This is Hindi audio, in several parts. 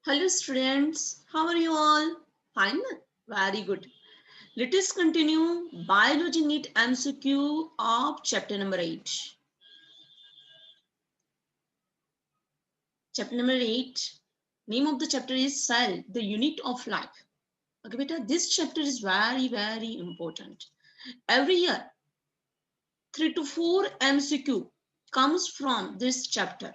Hello students, how are you all? Fine? Very good. Let us continue Biology NEET MCQ of chapter number 8. Chapter number 8, name of the chapter is Cell, the unit of life. Okay, beta, this chapter is very important. Every year, 3 to 4 MCQ comes from this chapter.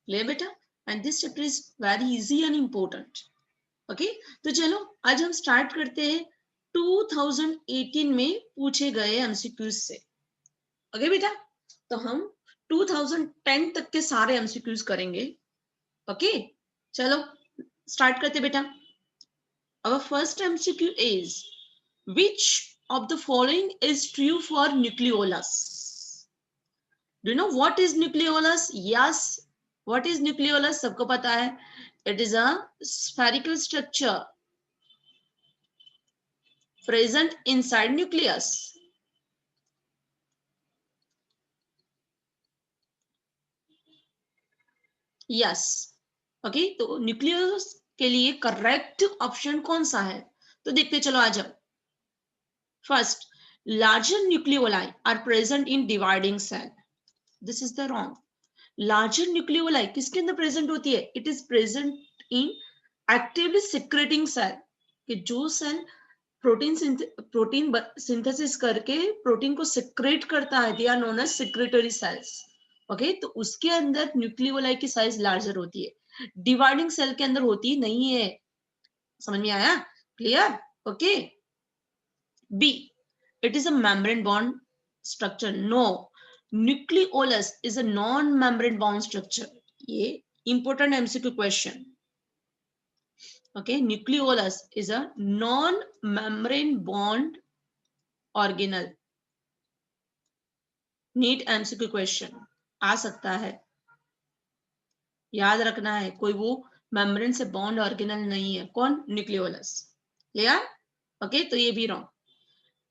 Clear beta? And this chapter is very easy and important. Okay तो चलो आज हम स्टार्ट करते हैं 2018 में पूछे गए एमसीक्यूज से। ओके बेटा, तो हम 2010 तक के सारे एमसीक्यूज करेंगे। ओके चलो स्टार्ट करते बेटा। Our first MCQ is which of the following is true for nucleolus. Do you know what is nucleolus? Yes, what is nucleolus सबको पता है। It is a spherical structure present inside nucleus. Yes. Okay तो न्यूक्लियस के लिए करेक्ट ऑप्शन कौन सा है? तो देखते चलो आ जाओ। First, larger nucleoli are present in dividing cell. This is the wrong. Larger nucleoli किसके अंदर प्रेजेंट होती है? It is present in actively secreting cell. कि जो सेल प्रोटीन सिंथेसिस करके प्रोटीन को सिक्रेट करता है, they are known as secretory cells. Okay तो उसके अंदर न्यूक्लियोलाई की साइज लार्जर होती है, डिवाइडिंग सेल के अंदर होती नहीं है। समझ में आया? Clear? Okay. B, it is a membrane bond structure. No, nucleolus is a non membrane bond structure. ये important MCQ question. Okay, nucleolus is a non-membrane bond organelle. NEET MCQ question आ सकता है, याद रखना है। कोई वो मेम्ब्रेन से बॉन्ड ऑर्गेनल नहीं है। कौन? न्यूक्लियोलस। क्लियर? ओके तो ये भी wrong.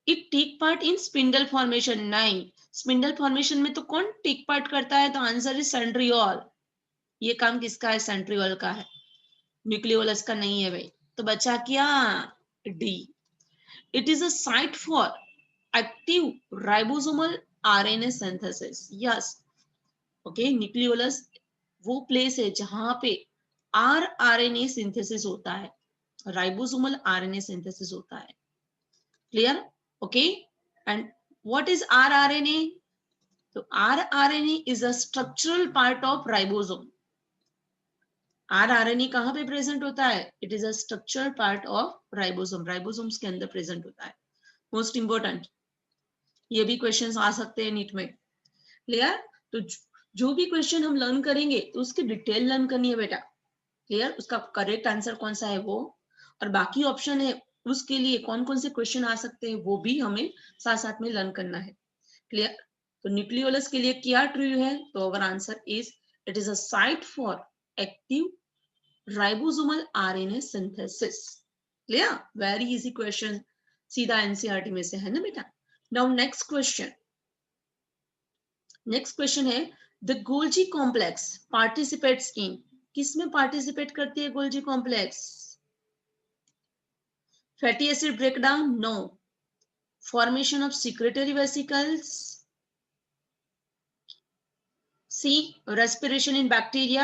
It take part in spindle formation. नहीं, स्पिंडल फॉर्मेशन में तो कौन टेक पार्ट करता है? तो आंसर इज सेंट्रियोल। ये काम किसका है? सेंट्रियोल का है, न्यूक्लियोलस का नहीं है भाई। तो बचा क्या? D. It is a site for active ribosomal RNA synthesis. Yes. Okay, nucleolus वो प्लेस है जहां पे RNA सिंथेसिस होता है, राइबोसोमल RNA सिंथेसिस होता है। Clear? Okay and what is rRNA? तो rRNA is a structural part of ribosome. rRNA कहां पे प्रेजेंट होता है? It is a structural part of ribosome. Ribosomes के अंदर प्रेजेंट होता है। मोस्ट इंपोर्टेंट, ये भी क्वेश्चंस आ सकते हैं नीट में। क्लियर? तो जो भी क्वेश्चन हम लर्न करेंगे तो उसकी डिटेल लर्न करनी है बेटा। क्लियर? उसका करेक्ट आंसर कौन सा है वो, और बाकी ऑप्शन है उसके लिए कौन कौन से क्वेश्चन आ सकते हैं वो भी हमें साथ साथ में लर्न करना है। क्लियर? तो न्यूक्लियोलस के लिए क्या ट्रू है? तो our answer is it is a site for active ribosomal RNA synthesis. Clear? Very easy question, सीधा एनसीईआरटी में से है ना बेटा। Now next question. Next question है the Golgi complex participates in. किसमें पार्टिसिपेट करती है Golgi complex? Fatty acid breakdown? No. Formation of secretory vesicles? C, respiration in bacteria?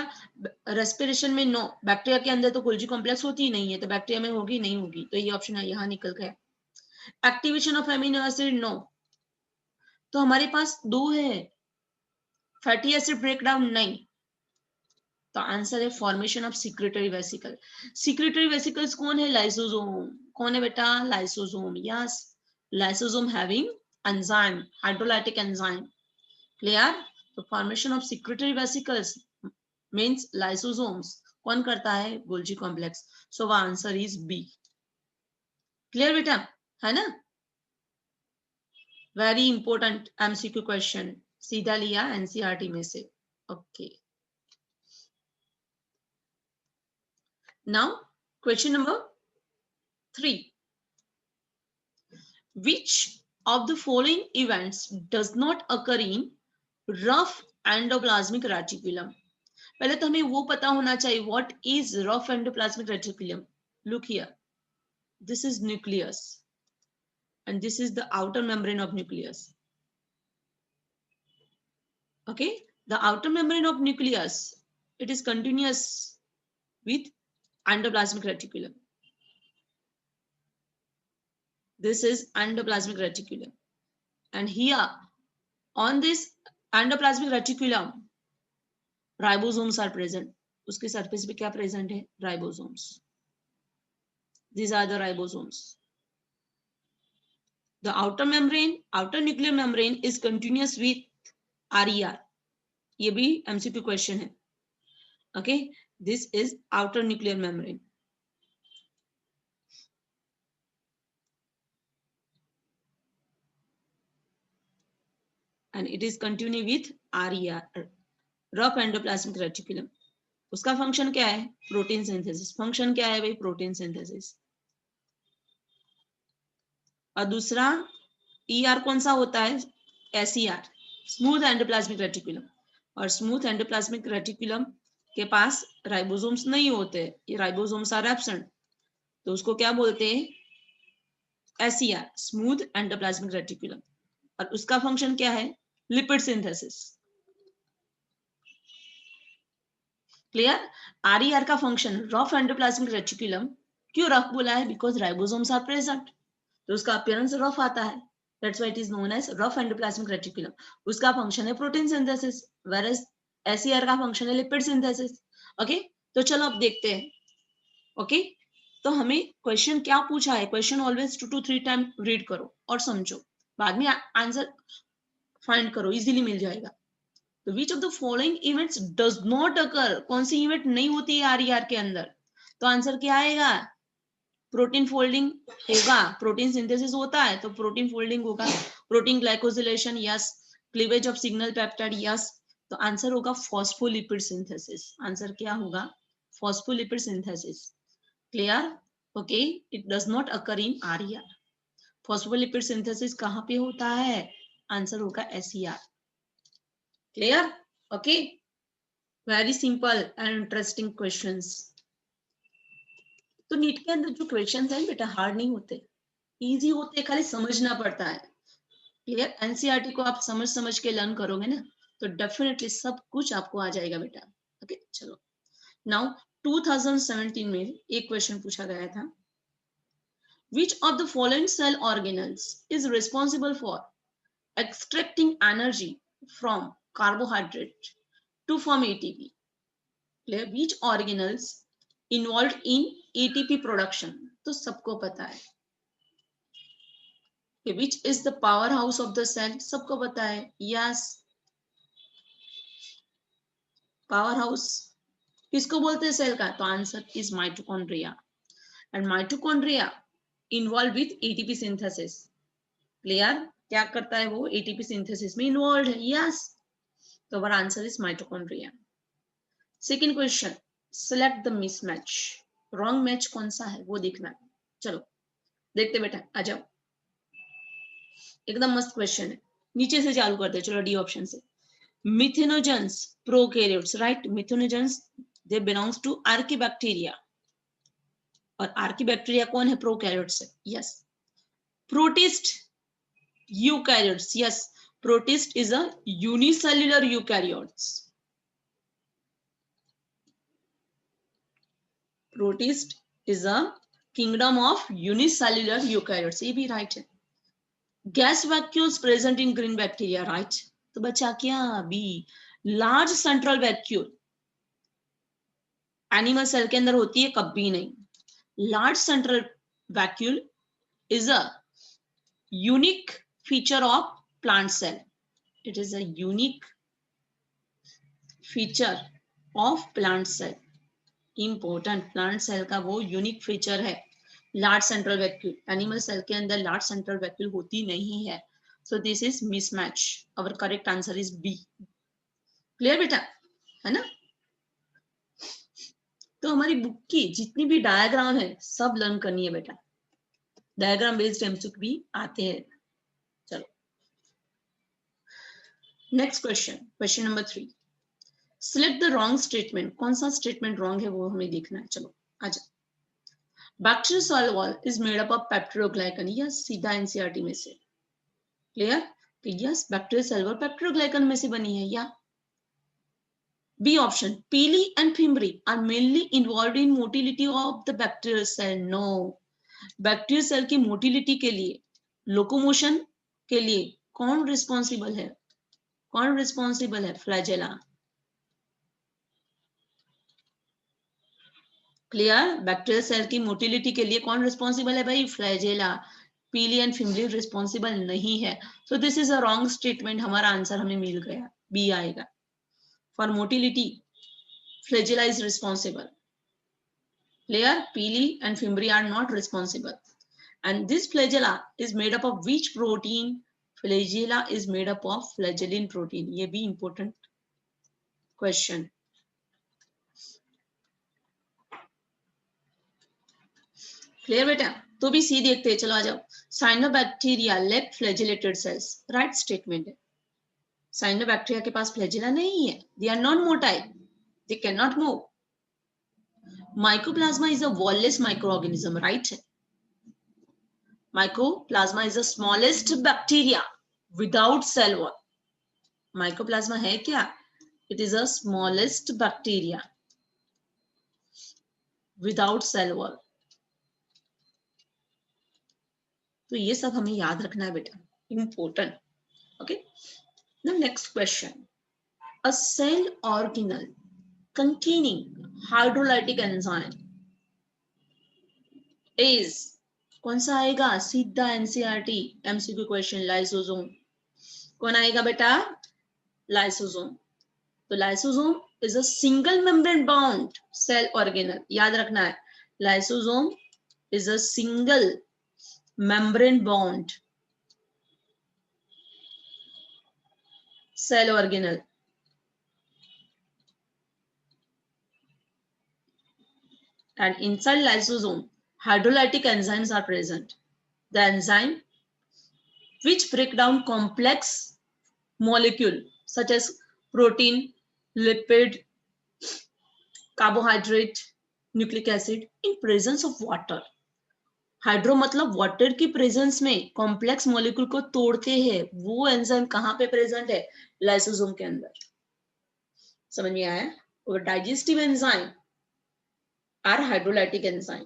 Respiration में नो, बैक्टीरिया के अंदर तो गोल्जी कॉम्प्लेक्स होती ही नहीं है, तो बैक्टीरिया में होगी नहीं होगी, तो ये ऑप्शन है यहाँ निकल गया। Activation of amino acid? No. तो हमारे पास दो है, फैटी एसिड ब्रेकडाउन नहीं, तो आंसर है formation of secretory vesicle. Secretory vesicles कौन है? लाइसोसोम। कौन है बेटा? Lysosome. Yes, lysosome having enzyme, hydrolytic enzyme. Clear? तो formation of secretory vesicles means lysosomes कौन करता है? Golgi complex. So answer is B. Clear बेटा? है ना? वेरी इंपॉर्टेंट एमसीक्यू क्वेश्चन, सीधा लिया एनसीईआरटी में से। Okay now question number 3. Which of the following events does not occur in rough endoplasmic reticulum? पहले तो हमें वो पता होना चाहिए what is rough endoplasmic reticulum. Look here, this is nucleus and this is the outer membrane of nucleus. Okay, the outer membrane of nucleus, it is continuous with endoplasmic reticulum. This is endoplasmic reticulum, and here on this endoplasmic reticulum ribosomes are present. उसके surface पे क्या present है? Ribosomes. These are the ribosomes. The outer membrane, outer nuclear membrane is continuous with RER. ये भी MCQ question है. Okay, this is outer nuclear membrane. And it is continuing with RER, rough endoplasmic reticulum. उसका फंक्शन क्या है? Protein synthesis. फंक्शन क्या है भाई? Protein synthesis. और दूसरा ER कौन सा होता है? SER, smooth endoplasmic reticulum. और स्मूथ एंडोप्लाज्मिक रेटिकुलम के पास राइबोसोम्स नहीं होते, ये राइबोसोम्स आर एब्सेंट, तो उसको क्या बोलते हैं? SER, smooth endoplasmic reticulum. और उसका फंक्शन क्या है? Lipid synthesis. क्लियर? RER का फंक्शन रफ एंडोप्लाज्मिक रेटिकुलम. क्यों रफ बोला है? बिकॉज राइबोसोम्स आर प्रेजेंट, तो उसका अपीयरेंस रफ आता है. That's why it is known as rough endoplasmic reticulum. उसका फंक्शन है प्रोटीन सिंथेसिस, वेयरएज SER का फंक्शन है लिपिड सिंथेसिस. ओके, तो चलो अब देखते हैं. ओके, तो हमें क्वेश्चन क्या पूछा है? Question always 2 to 3 time read करो और समझो, बाद में आंसर फाइंड करो, इजीली मिल जाएगा. तो विच of the following events does not occur? कौन सी इवेंट नहीं होती है RER के अंदर? तो आंसर क्या आएगा? प्रोटीन फोल्डिंग होगा. प्रोटीन सिंथेसिस होता है तो प्रोटीन फोल्डिंग होगा. Protein glycosylation, yes. Cleavage of signal peptide, yes. तो आंसर होगा फॉस्फोलिपिड सिंथेसिस. आंसर क्या होगा? Phospholipid synthesis. Clear? Okay, it does not occur in RER. Phospholipid synthesis कहां पे होता है? आंसर होगा SER. Clear? Okay, very simple and interesting questions. तो नीट के अंदर जो क्वेश्चंस हैं बेटा हार्ड नहीं होते, इजी होते, खाली समझना पड़ता है. क्लियर? एनसीईआरटी को आप समझ समझ के लर्न करोगे ना, तो डेफिनेटली सब कुछ आपको आ जाएगा बेटा. ओके, चलो. नाउ 2017 में एक क्वेश्चन पूछा गया था. Which of the following cell organelles is responsible for extracting energy from carbohydrate to form ATP? Clear? Which organelles involve in ATP production? तो सबको पता है. Which is the powerhouse of the cell? सबको पता है. Yes, powerhouse किसको बोलते हैं सेल का? तो answer is mitochondria. And mitochondria involve with ATP synthesis. Clear? क्या करता है वो? ATP सिंथेसिस में इन्वॉल्व है. यस, तो हमारा answer is mitochondria. Second question, select the mismatch. Wrong match कौन सा है वो देखना है. चलो देखते बेटा, आ जाओ. एकदम मस्त क्वेश्चन है, नीचे से चालू करते. चलो डी ऑप्शन से. Methanogens prokaryotes, right? Methanogens they belongs to archaebacteria. और आर्किबैक्टीरिया कौन है? प्रोकैरियोट्स है. Yes. Protist eukaryotes, yes. Protist is a unicellular eukaryotes. Protist is a kingdom of unicellular eukaryotes, ये भी राइट है. Gas vacuoles present in green bacteria, right? तो बच्चा क्या? B. Large central vacuole animal cell के अंदर होती है? कभी नहीं. Large central vacuole is a unique feature of plant cell. It is a unique feature of plant cell. Important. plant cell का वो unique feature है. large central vacuole. animal cell के अंदर large central vacuole होती नहीं है. So this is mismatch. Our correct answer is B. Clear बेटा? है ना? तो हमारी बुक की जितनी भी डायग्राम है सब लर्न करनी है बेटा. डायग्राम बेस्ड एमसीक्यू भी आते हैं. चलो next question, question number 3. Select the wrong statement, कौन सा स्टेटमेंट रॉन्ग है वो हमें देखना है। चलो आजा। Bacterial cell wall is made up of peptidoglycan, yes सीधा एनसीईआरटी में से क्लियर। तो yes bacterial cell wall peptidoglycan में से बनी है। या B option, pili and fimbriae are mainly involve in motility of the bacterial cell. No, bacterial cell की मोटिलिटी के लिए, लोकोमोशन के लिए कौन रिस्पॉन्सिबल है? कौन रिस्पॉन्सिबल है? फ्लैजेला। क्लियर, बैक्टीरियल सेल की मोटिलिटी के लिए कौन रिस्पॉन्सिबल है भाई? फ्लैजेला। पीली एंड फिम्बरी रिस्पॉन्सिबल नहीं है। So this is a wrong statement, हमारा आंसर हमें मिल गया, बी आएगा। For motility flagella is responsible. Clear? Pili and fimbri are not responsible. And this flagella is made up of which protein? Flagella is made up of flagellin protein. ये भी important question. Clear बेटा? तो भी सी देखते हैं, चलो आ जाओ। Cyanobacteria lack flagellated cells. Right statement है। Cyanobacteria के पास flagella नहीं है. They are non-motile. They cannot move. Mycoplasma is a wall-less microorganism, right? Mycoplasma is the smallest bacteria without cell wall. Mycoplasma है क्या? It is the smallest bacteria without cell wall. तो ये सब हमें याद रखना है बेटा, important. Okay. Now next question. A cell organelle containing hydrolytic enzyme is, कौन सा आएगा? सीधा एनसीईआरटी एमसीक्यू क्वेश्चन, लाइसोसोम। कौन आएगा बेटा? लाइसोसोम। तो lysosome is a single membrane bound cell organelle, याद रखना है। Lysosome is a single membrane bound cell organelle. And inside lysosome, hydrolytic enzymes are present. The enzyme which break down complex molecule such as protein, lipid, carbohydrate, nucleic acid in presence of water. Hydro मतलब वाटर की प्रेजेंस में कॉम्प्लेक्स मॉलिक्यूल को तोड़ते हैं, वो एंजाइम कहाँ पे प्रेजेंट है? लाइसोसोम के अंदर। समझ में आया? और digestive enzyme are hydrolytic enzyme,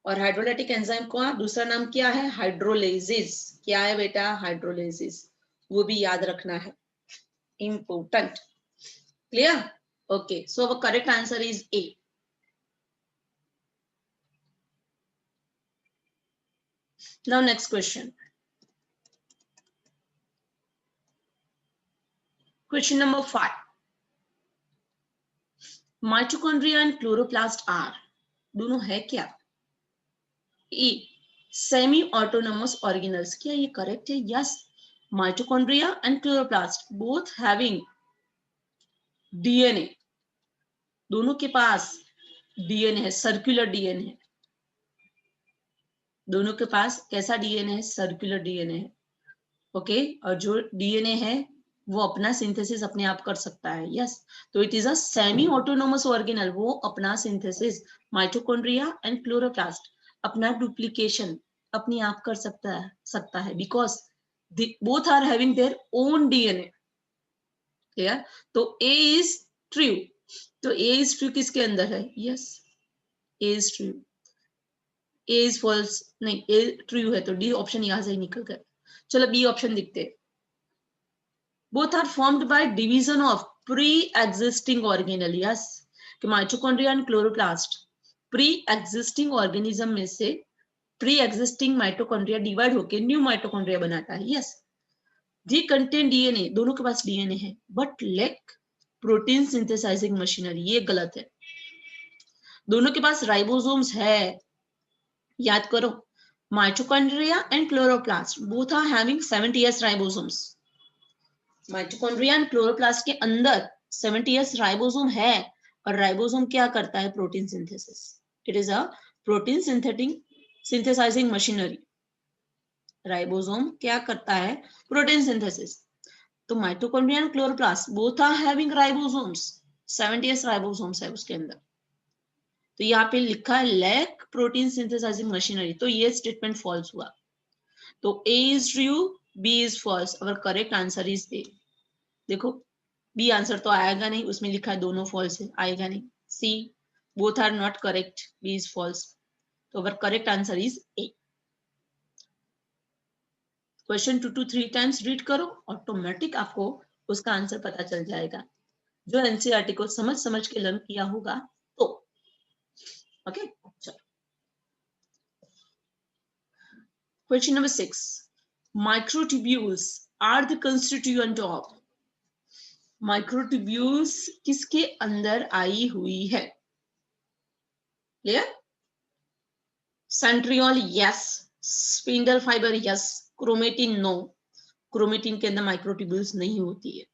और हाइड्रोलाइटिक एंजाइम का दूसरा नाम क्या है? हाइड्रोलेसिस। क्या है बेटा? हाइड्रोलेसिस। वो भी याद रखना है, important. Clear? Okay, so our correct answer is A. Now next question, question number 5। Mitochondria and chloroplast are, दोनों है क्या? E semi autonomous organelles. क्या ये करेक्ट है? Yes, mitochondria and chloroplast both having DNA, दोनों के पास डीएनए है, सर्कुलर डीएनए है। दोनों के पास कैसा डीएनए है? सर्कुलर डीएनए है। ओके, और जो डीएनए है वो अपना सिंथेसिस अपने आप कर सकता है। यस, तो it is a semi autonomous organelle, वो अपना सिंथेसिस, माइटोकॉन्ड्रिया एंड क्लोरोप्लास्ट अपना डुप्लीकेशन अपने आप कर सकता है because both are having their own DNA. Clear? तो ए इज ट्रू। तो ए इज ट्रू किसके अंदर है? Yes, A is true. A is false नहीं, ए ट्रू है, तो डी ऑप्शन यहां से ही निकल गया। चलो बी ऑप्शन दिखते हैं। Both are formed by division of pre-existing organelle. Yes, कि mitochondria and chloroplast pre-existing organism में से प्री-एग्जिस्टिंग माइटोकॉन्ड्रिया डिवाइड होकर न्यू माइटोकॉन्ड्रिया बनाता है। यस, दे कंटेन डीएनए, दोनों के पास डीएनए है, but lake protein synthesising machinery. ये गलत है। दोनों के पास राइबोसोम्स है, याद करो। Mitochondria and chloroplast both are having 70s ribosomes. Mitochondria and chloroplast के अंदर 70s राइबोसोम है, और राइबोसोम क्या करता है? Protein synthesis. It is a protein synthesising machinery. Ribosome क्या करता है? Protein synthesis. तो mitochondria and chloroplast both are having ribosomes, 70s ribosomes है उसके अंदर। तो यहाँ पे लिखा है लैक प्रोटीन सिंथेसाइजिंग मशीनरी, तो ये स्टेटमेंट फॉल्स हुआ। तो A is true, B is false, our correct answer is A. देखो बी आंसर तो आएगा नहीं, उसमें लिखा है दोनों फॉल्स है, आएगा नहीं। C both are not correct, B is false, तो our correct answer is A. Question 2 to 3 times read करो, ऑटोमेटिक आपको उसका आंसर पता चल जाएगा, जो एनसीईआरटी को समझ समझ के लर्न किया होगा तो। ओके, चलो question number 6, microtubules are the constituent of. Microtubules किसके अंदर आई हुई है? Clear? Centriole yes, spindle fibre yes, chromatin no, chromatin के अंदर माइक्रोट्यूब्यूल्स नहीं होती है।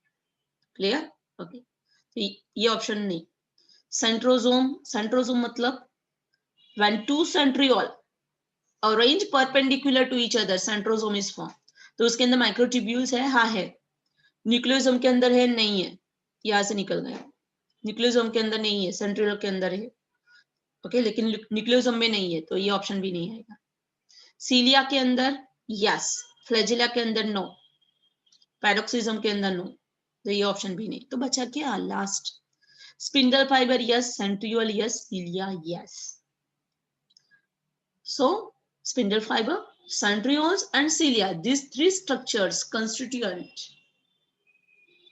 क्लियर? ओके, तो ये ऑप्शन नहीं। सेंट्रोजोम, सेंट्रोजोम मतलब when two centriole arrange perpendicular to each other centrosome is formed, तो उसके अंदर माइक्रोट्यूब्यूल्स है, हाँ है। न्यूक्लियोसोम के अंदर है, नहीं है, यहां से निकल गए। न्यूक्लियोसोम के अंदर नहीं है, सेंट्रियोल के अंदर है। ओके, लेकिन न्यूक्लियोसोम में नहीं है, तो ये ऑप्शन भी नहीं आएगा। सीलिया के अंदर यस, फ्लैजिला के अंदर नो, पैरोक्सिज्म के अंदर नो, तो ये ऑप्शन भी नहीं। तो बचा क्या last? Spindle fibre yes, centriole yes, cilia yes. So spindle fiber, centrioles and cilia, these three structures constituent,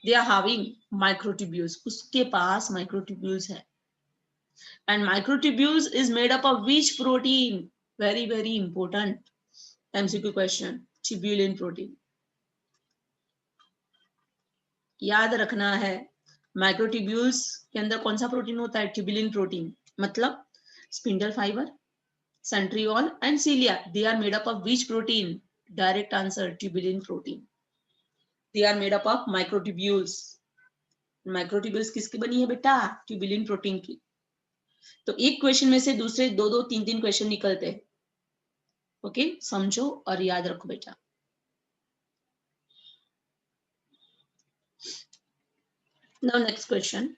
they are having microtubules, उसके पास microtubules है। And microtubules is made up of which protein? Very very important MCQ question, tubulin protein। याद रखना है माइक्रोट्यूब्यूल्स के अंदर कौन सा प्रोटीन होता है? Tubulin protein. मतलब spindle fibre, centriole and cilia, they are made up of which protein? Direct answer, tubulin protein। they are made up of microtubules। Microtubules किसकी बनी है बेटा? ट्यूबुलिन प्रोटीन की। तो एक क्वेश्चन में से दूसरे दो दो तीन तीन क्वेश्चन निकलते हैं। ओके, समझो और याद रखो बेटा। Now next question,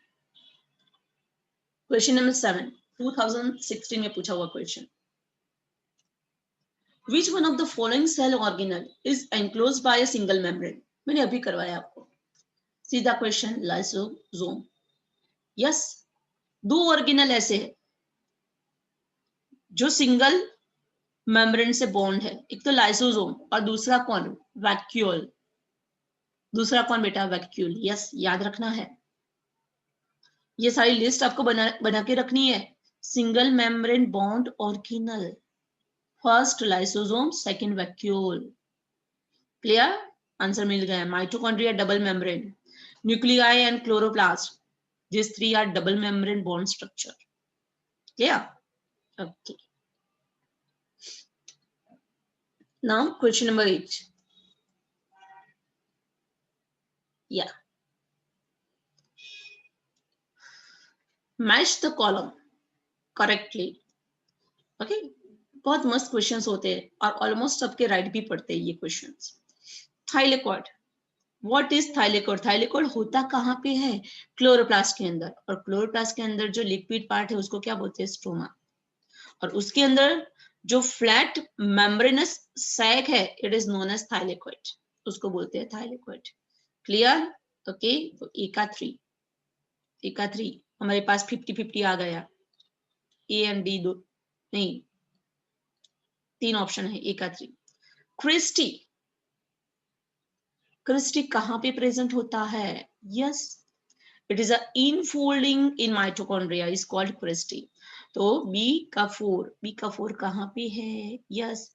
question number 7, 2016 में पूछा हुआ question. Which one of the following cell organelle is enclosed by a single membrane? मैंने अभी करवाया आपको, सीधा क्वेश्चन, लाइसोसोम। यस, दो ऑर्गेनल ऐसे है जो सिंगल मेम्ब्रेन से बॉन्ड है, एक तो लाइसोसोम और दूसरा कौन? वैक्यूल। दूसरा कौन बेटा? वैक्यूल। यस, याद रखना है, ये सारी लिस्ट आपको बना के रखनी है। Single membrane bond organelle, first lysosome, second vacuole. Clear? Answer मिल गया। Mitochondria double membrane, nuclei and chloroplast, these three are double membrane bond structure। Clear? Okay, now question number 8। yeah, match the column correctly। okay, बहुत मस्त क्वेश्चंस होते हैं और ऑलमोस्ट सबके राइट भी पढ़ते हैं ये questions. Thylakoid, what is thylakoid? Thylakoid होता कहाँ पे है? क्लोरोप्लास्ट के अंदर, और क्लोरोप्लास्ट के अंदर जो लिक्विड पार्ट है उसको क्या बोलते हैं? स्ट्रोमा। और उसके अंदर जो फ्लैट मेम्ब्रेनस सैक है, it is known as thylakoid, उसको बोलते हैं थाइलेकॉइड। क्लियर? ओके, तो एका थ्री हमारे पास 50-50 आ गया। ए एंड डी दो नहीं, तीन ऑप्शन है, एका थ्री। क्रिस्टी, क्रिस्टी कहाँ पे प्रेजेंट होता है? Yes, it is a infolding in mitochondria is called cristae. तो बी का फोर कहाँ पे है? Yes,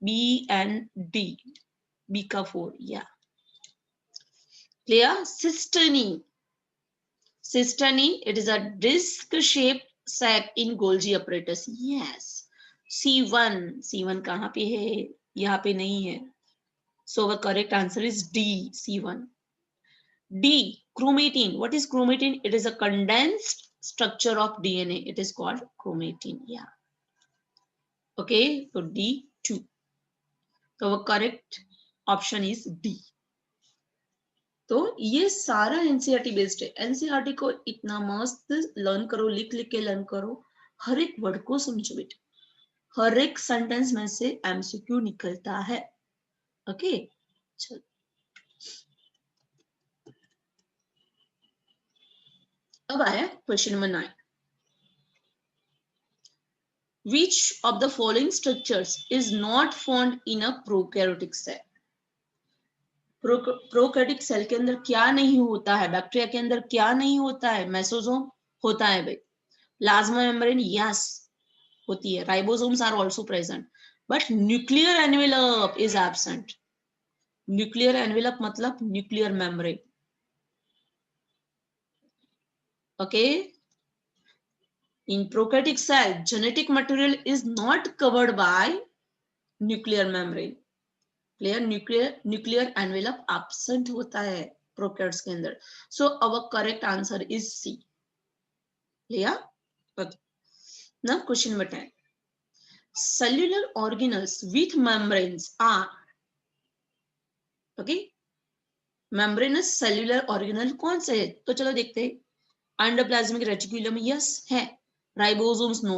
B and D, B का फोर। या क्लियर? सिस्टनी, सिस्टनी, it is a disc shaped sac in Golgi apparatus। yes, C1 कहाँ पे है? यहाँ पे नहीं है, so the correct answer is D, C1। D, chromatin, what is chromatin? It is a condensed structure of DNA, it is called chromatin। yeah, okay, so D2, so the correct option is D। तो ये सारा एनसीईआरटी बेस्ड है। एनसीईआरटी को इतना मस्त लर्न करो, लिख लिख के लर्न करो, हर एक वर्ड को समझो बेटा, हर एक सेंटेंस में से एमसीक्यू निकलता है। ओके चलो, अब आया question number 9। Which of the following structures is not found in a prokaryotic cell? Prokaryotic cell के अंदर क्या नहीं होता है, बैक्टीरिया के अंदर क्या नहीं होता है? मेसोसोम होता है भाई, प्लाज्मा मेम्ब्रेन यस होती है, ribosomes are also present, but nuclear envelope is absent. Nuclear envelope मतलब nuclear membrane. Okay, in prokaryotic cell genetic material is not covered by nuclear membrane। Clear, nuclear envelope absent होता है प्रोकैरियोट्स के अंदर। So our correct answer is C. Clear. Now question number 10। cellular organelles with membranes are, okay, membranous cellular organelle कौन से है? तो चलो देखते हैं। एंडोप्लाज्मिक रेटिकुलम यस है, ribosomes no.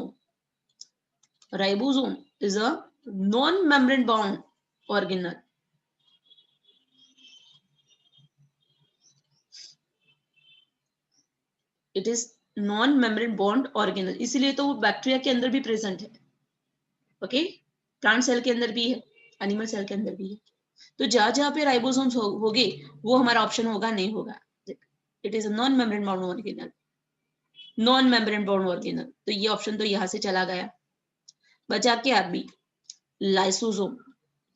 Ribosome is a non membrane bound organelle. It is non membrane bond organelle, इसीलिए तो वो बैक्टीरिया के अंदर भी प्रेजेंट है। ओके, प्लांट सेल के अंदर भी है, एनिमल सेल के अंदर भी है। तो जहां जहां पे राइबोसोम्स होगे वो हमारा ऑप्शन होगा, नहीं होगा। It is non membrane bound organelle, non membrane bound organelle, तो ये ऑप्शन तो यहां से चला गया। बचा क्या अभी? Lysosome,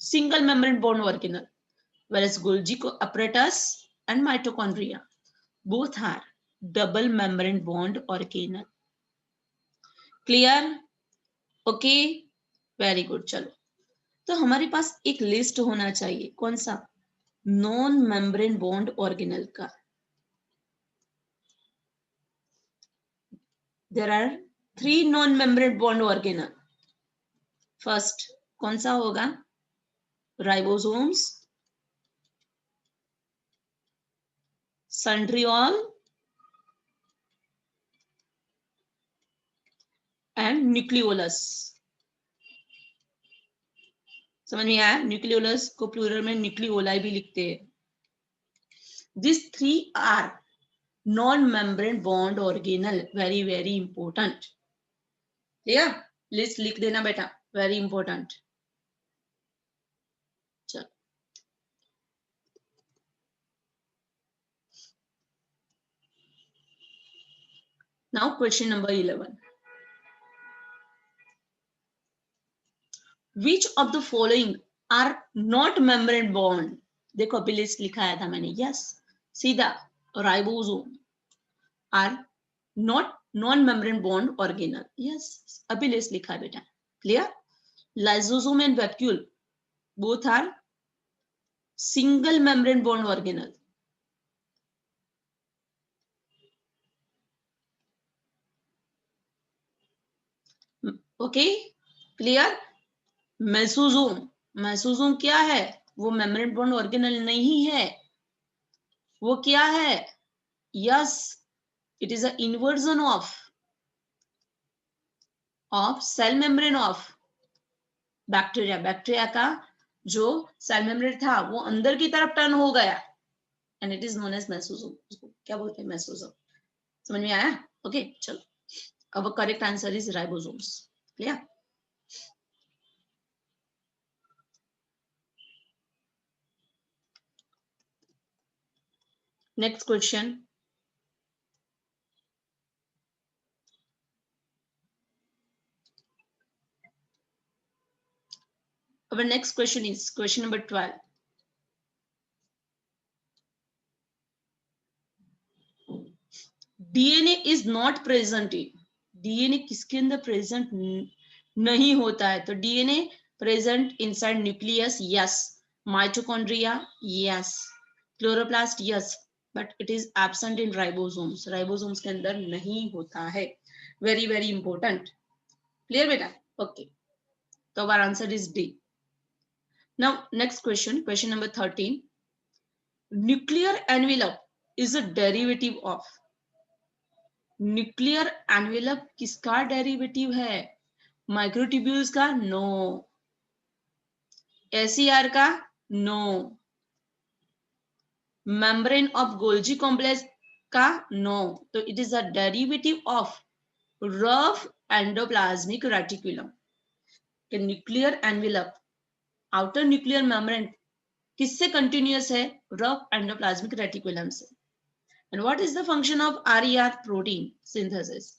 single membrane bound organelle, whereas Golgi apparatus and mitochondria both are double membrane bond organelle। Clear? Okay, very good. चलो, तो हमारे पास एक लिस्ट होना चाहिए, कौन सा? नॉन मेम्ब्रेन बॉन्ड ऑर्गेनल का। There are 3 non membrane bond organelle. First कौन सा होगा? Ribosomes, centriole and nucleolus. समझ में आया? न्यूक्लियोलस को प्लूरल में न्यूक्लियोलाई भी लिखते हैं। These 3 are non-membrane bond organelle, very very important। Clear? List लिख देना बेटा, वेरी इंपॉर्टेंट। चलो, now question number 11। Which of the following are not membrane bond? देखो अभी लिस्ट लिखाया था मैंने, यस सीधा ribosome are not non membrane bond organelle, yes अभी लिस्ट लिखा है बेटा। Clear? Lysosome and vacuole both are single membrane bond organelle. Okay clear? Mesosome, mesosome क्या है? वो मेम्ब्रेन बॉन्ड ऑर्गेनल नहीं है, वो क्या है? Yes, it is a inversion of cell membrane of bacteria. Bacteria का जो सेल मेम्ब्रेन था वो अंदर की तरफ टर्न हो गया, and it is known as mesosome. उसको क्या बोलते हैं? मेसोसोम। समझ में आया? ओके चलो, अब correct answer is ribosomes. Clear? Next question. Our next question is question number 12। DNA is not present in, DNA किसके अंदर प्रेजेंट नहीं होता है? तो DNA present inside nucleus yes, mitochondria yes, chloroplast yes, but it is absent in ribosomes. Ribosomes के अंदर नहीं होता है, वेरी वेरी इंपॉर्टेंट। क्लियर बेटा? ओके, तो our answer is D. Now next question, question number 13। Nuclear envelope is a derivative of, nuclear envelope किसका डेरिवेटिव है? माइक्रोट्यूब्यूल्स का? नो। एसीआर का? No. Membrane of Golgi complex का? नो। तो it is a derivative of rough endoplasmic reticulum. Nuclear envelope, outer nuclear membrane किससे कंटिन्यूअस है? रफ एंडोप्लाज्मिक रेटिकुलम से। And what is the function of RER? Protein synthesis.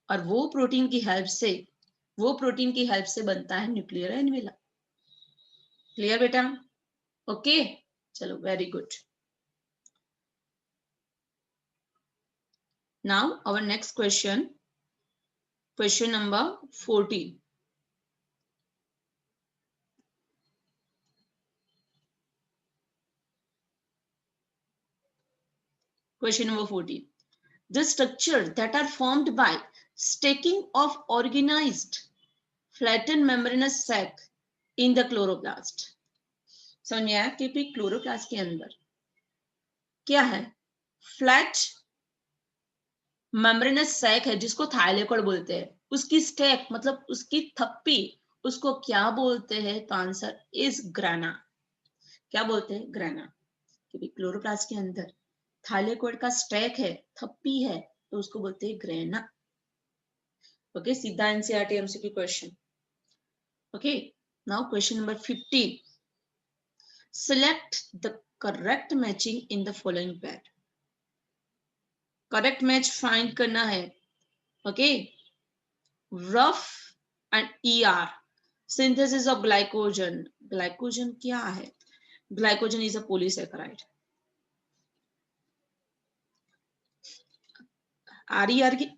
और वो प्रोटीन की हेल्प से बनता है न्यूक्लियर एनवेलप। क्लियर बेटा? ओके, चलो, very good. Now our next question, question number 14. Question number 14. The structure that are formed by stacking of organized flattened membranous sac in the chloroplast. समझ में आया कि क्लोरोप्लास्ट के अंदर क्या है? फ्लैट मेम्ब्रेनस सैक है जिसको थाइलेकोइड बोलते हैं। उसकी स्टेक मतलब उसकी थप्पी, उसको क्या बोलते हैं? तो आंसर इज ग्राना। क्या बोलते हैं? ग्राना। क्योंकि क्लोरोप्लास्ट के अंदर थाइलेकोइड का स्टेक है, थप्पी है, तो उसको बोलते हैं ग्रेना। ओके, सीधा NCERT MCQ question. Okay, now question number 15. Select the correct matching in the following pair. Correct match find करना है। Okay, rough and ER, synthesis of glycogen. Glycogen क्या है? Glycogen is a polysaccharide.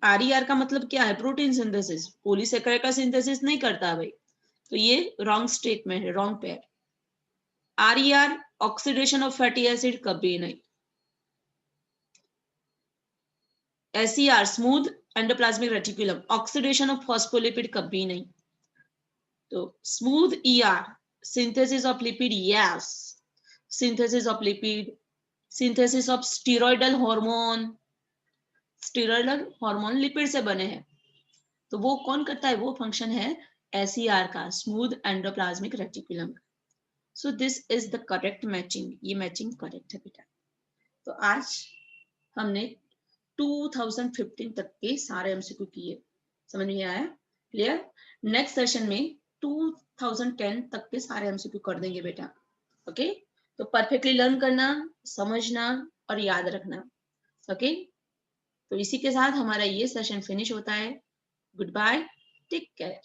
RER का मतलब क्या है? Protein synthesis. पॉलीसेकेराइड का सिंथेसिस नहीं करता भाई, तो ये रॉन्ग स्टेटमेंट है, wrong pair. RER oxidation of fatty acid कभी नहीं। SER smooth endoplasmic reticulum, oxidation of phospholipid कभी नहीं। तो smooth ER synthesis of lipid, yes, synthesis of lipid, synthesis of steroidal hormone. Steroidal hormone lipid से बने हैं, तो वो कौन करता है? वो फंक्शन है एसईआर का, smooth endoplasmic reticulum. So this is the correct matching. ये मैचिंग करेक्ट है बेटा। तो आज हमने 2015 तक के सारे एमसीक्यू किए। समझ में आया? क्लियर? नेक्स्ट सेशन में 2010 तक के सारे एमसीक्यू कर देंगे बेटा। ओके, तो परफेक्टली लर्न करना, समझना और याद रखना। ओके, तो इसी के साथ हमारा ये सेशन फिनिश होता है। Goodbye, take care.